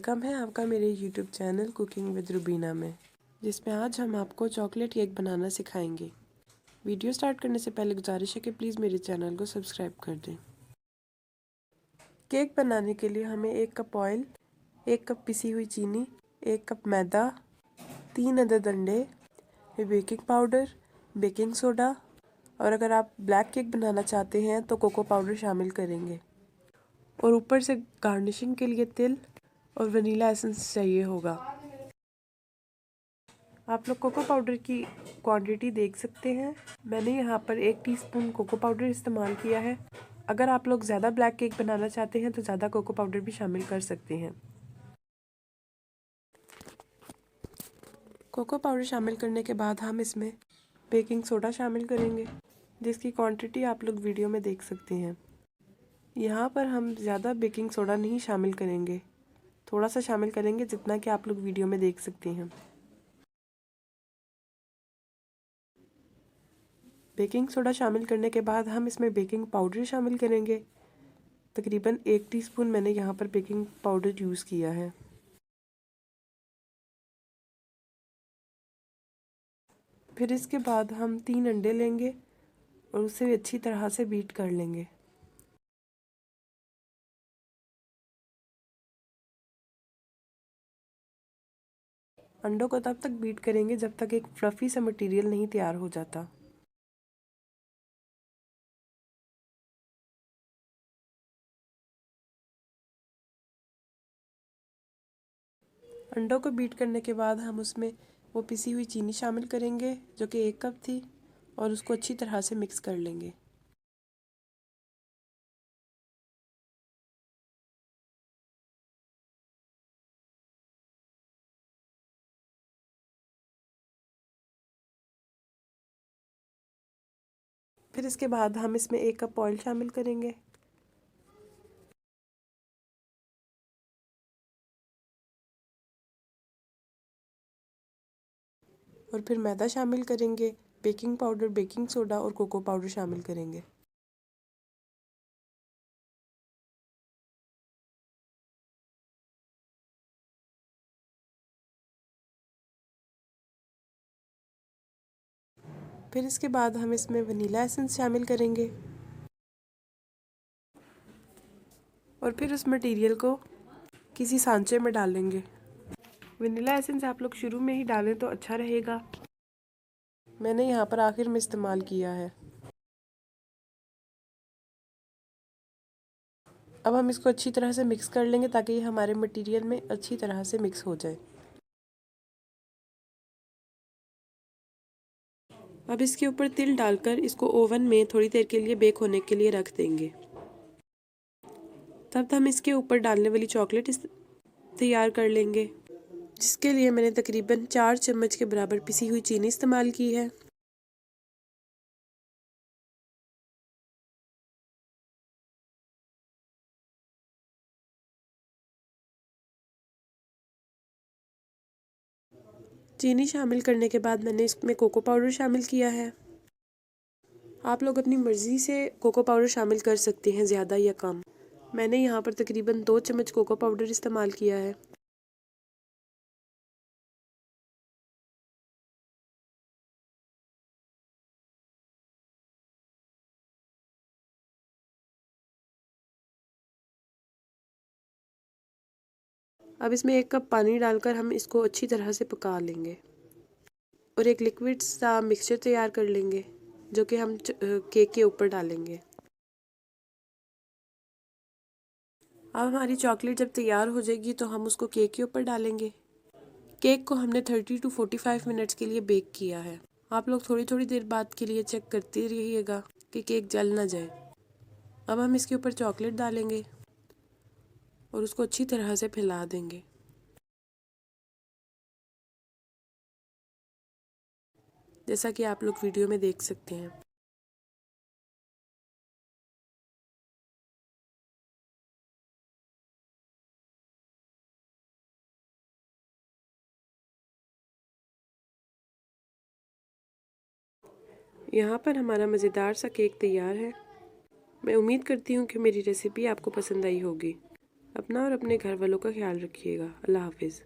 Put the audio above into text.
Welcome है आपका मेरे YouTube channel cooking with Rubina में, जिसमें आज हम आपको चॉकलेट केक बनाना सिखाएंगे। वीडियो स्टार्ट करने से पहले गुजारिश है कि प्लीज़ मेरे चैनल को सब्सक्राइब कर दें। केक बनाने के लिए हमें 1 कप ऑयल, 1 कप पिसी हुई चीनी, 1 कप मैदा, 3 अदद अंडे, बेकिंग पाउडर, बेकिंग सोडा और अगर आप ब्लैक केक बनाना चाहते हैं तो कोको पाउडर शामिल करेंगे। और ऊपर से गार्निशिंग के लिए तिल और वनीला एसेंस चाहिए होगा। आप लोग कोको पाउडर की क्वांटिटी देख सकते हैं। मैंने यहाँ पर 1 टीस्पून कोको पाउडर इस्तेमाल किया है। अगर आप लोग ज़्यादा ब्लैक केक बनाना चाहते हैं तो ज़्यादा कोको पाउडर भी शामिल कर सकते हैं। कोको पाउडर शामिल करने के बाद हम इसमें बेकिंग सोडा शामिल करेंगे, जिसकी क्वांटिटी आप लोग वीडियो में देख सकते हैं। यहाँ पर हम ज़्यादा बेकिंग सोडा नहीं शामिल करेंगे, थोड़ा सा शामिल करेंगे जितना कि आप लोग वीडियो में देख सकते हैं। बेकिंग सोडा शामिल करने के बाद हम इसमें बेकिंग पाउडर शामिल करेंगे। तकरीबन 1 टीस्पून मैंने यहाँ पर बेकिंग पाउडर यूज़ किया है। फिर इसके बाद हम 3 अंडे लेंगे और उसे अच्छी तरह से बीट कर लेंगे। अंडों को तब तक बीट करेंगे जब तक एक फ्लफी सा मटेरियल नहीं तैयार हो जाता। अंडों को बीट करने के बाद हम उसमें वो पिसी हुई चीनी शामिल करेंगे जो कि 1 कप थी और उसको अच्छी तरह से मिक्स कर लेंगे। फिर इसके बाद हम इसमें 1 कप ऑयल शामिल करेंगे। और फिर मैदा शामिल करेंगे, बेकिंग पाउडर, बेकिंग सोडा और कोको पाउडर शामिल करेंगे। फिर इसके बाद हम इसमें वनीला एसेंस शामिल करेंगे और फिर उस मटेरियल को किसी सांचे में डालेंगे। वनीला एसेंस आप लोग शुरू में ही डालें तो अच्छा रहेगा। मैंने यहाँ पर आखिर में इस्तेमाल किया है। अब हम इसको अच्छी तरह से मिक्स कर लेंगे ताकि ये हमारे मटेरियल में अच्छी तरह से मिक्स हो जाए। अब इसके ऊपर तिल डालकर इसको ओवन में थोड़ी देर के लिए बेक होने के लिए रख देंगे। तब हम इसके ऊपर डालने वाली चॉकलेट तैयार कर लेंगे, जिसके लिए मैंने तकरीबन 4 चम्मच के बराबर पिसी हुई चीनी इस्तेमाल की है। चीनी शामिल करने के बाद मैंने इसमें कोको पाउडर शामिल किया है। आप लोग अपनी मर्ज़ी से कोको पाउडर शामिल कर सकते हैं, ज़्यादा या कम। मैंने यहाँ पर तकरीबन 2 चम्मच कोको पाउडर इस्तेमाल किया है। अब इसमें 1 कप पानी डालकर हम इसको अच्छी तरह से पका लेंगे और एक लिक्विड सा मिक्सचर तैयार कर लेंगे जो कि हम केक के ऊपर डालेंगे। अब हमारी चॉकलेट जब तैयार हो जाएगी तो हम उसको केक के ऊपर डालेंगे। केक को हमने 30 to 45 मिनट्स के लिए बेक किया है। आप लोग थोड़ी थोड़ी देर बाद के लिए चेक करते रहिएगा कि केक जल ना जाए। अब हम इसके ऊपर चॉकलेट डालेंगे और उसको अच्छी तरह से फैला देंगे। जैसा कि आप लोग वीडियो में देख सकते हैं। यहाँ पर हमारा मज़ेदार सा केक तैयार है। मैं उम्मीद करती हूँ कि मेरी रेसिपी आपको पसंद आई होगी। अपना और अपने घर वालों का ख्याल रखिएगा। अल्लाह हाफिज़।